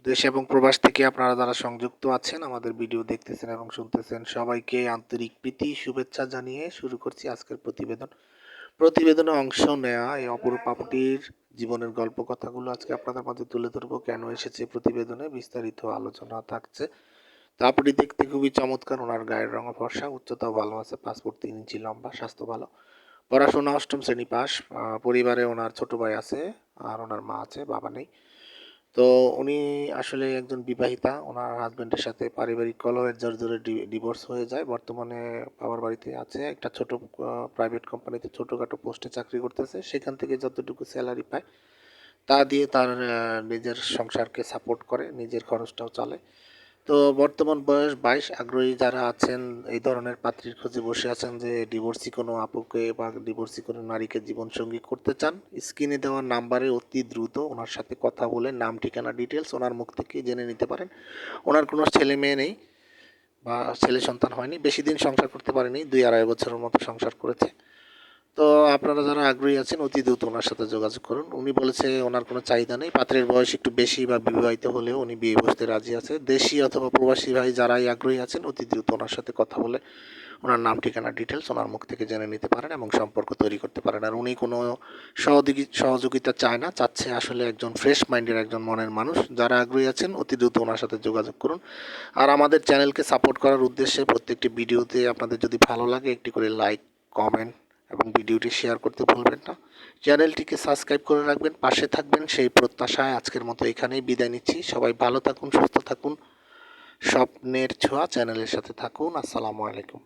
দেশ এবং প্রবাস থেকে আপনারা যারা সংযুক্ত আছেন, আমাদের ভিডিও দেখতেছেন এবং শুনতেছেন, সবাইকে আন্তরিক প্রীতি শুভেচ্ছা জানিয়ে শুরু করছি আজকের প্রতিবেদনে অংশ নেওয়া এই অপরূপ আপুটির জীবনের গল্প কথাগুলো আজকে আপনাদের মাঝে তুলে ধরবো। কেন এসেছে প্রতিবেদনে বিস্তারিত আলোচনা থাকছে। তো আপুটি দেখতে খুবই চমৎকার, ওনার গায়ের রঙ ফর্সা, উচ্চতাও ভালো আছে, পাসপোর্ট 3 ইঞ্চি লম্বা, স্বাস্থ্য ভালো, পড়াশোনা অষ্টম শ্রেণী পাস। পরিবারে ওনার ছোট ভাই আছে আর ওনার মা আছে, বাবা নেই। তো উনি আসলে একজন বিবাহিতা। ওনার হাজবেন্ডের সাথে পারিবারিক কলহের জেরে ডিভোর্স হয়ে যায়। বর্তমানে বাবার বাড়িতে আছে, একটা ছোট প্রাইভেট কোম্পানিতে ছোটখাটো পোস্টে চাকরি করতেছে। সেখান থেকে যতটুকু স্যালারি পায় তা দিয়ে তার নিজের সংসারকে সাপোর্ট করে, নিজের খরচটাও চালায়। তো বর্তমান বয়স 22। আগ্রহী যারা আছেন, এই ধরনের পাত্রীর খোঁজে বসে আছেন যে ডিভোর্সি কোনো আপুকে বা ডিভোর্সি কোনো নারীকে জীবনসঙ্গী করতে চান, স্ক্রিনে দেওয়া নাম্বারে অতি দ্রুত ওনার সাথে কথা বলে নাম ঠিকানা ডিটেলস ওনার মুখ থেকে জেনে নিতে পারেন। ওনার কোনো ছেলে মেয়ে নেই বা ছেলে সন্তান হয়নি, বেশি দিন সংসার করতে পারেনি, 2-2.5 বছরের মতো সংসার করেছে। তো আপনারা যারা আগ্রহী আছেন অতি দ্রুত ওনার সাথে যোগাযোগ করুন। উনি বলেছে ওনার কোনো চাহিদা নেই, পাত্রের বয়স একটু বেশি বা বিবাহিত হলেও উনি বিয়ে বসতে রাজি আছে। দেশি অথবা প্রবাসী ভাই যারাই আগ্রহী আছেন অতি দ্রুত ওনার সাথে কথা বলে ওনার নাম ঠিকানা ডিটেলস ওনার মুখ থেকে জেনে নিতে পারেন এবং সম্পর্ক তৈরি করতে পারেন। আর উনি কোনো সহযোগিতা চায় না, চাচ্ছে আসলে একজন ফ্রেশ মাইন্ডের একজন মনের মানুষ। যারা আগ্রহী আছেন অতি দ্রুত ওনার সাথে যোগাযোগ করুন। আর আমাদের চ্যানেলকে সাপোর্ট করার উদ্দেশ্যে প্রত্যেকটি ভিডিওতে আপনাদের যদি ভালো লাগে একটি করে লাইক, কমেন্ট এবং ভিডিওটি শেয়ার করতে ভুলবেন না। চ্যানেলটিকে সাবস্ক্রাইব করে রাখবেন, পাশে থাকবেন সেই প্রত্যাশায় আজকের মতো এখানেই বিদায় নিচ্ছি। সবাই ভালো থাকুন, সুস্থ থাকুন, স্বপ্নের ছোঁয়া চ্যানেলের সাথে থাকুন। আসসালামু আলাইকুম।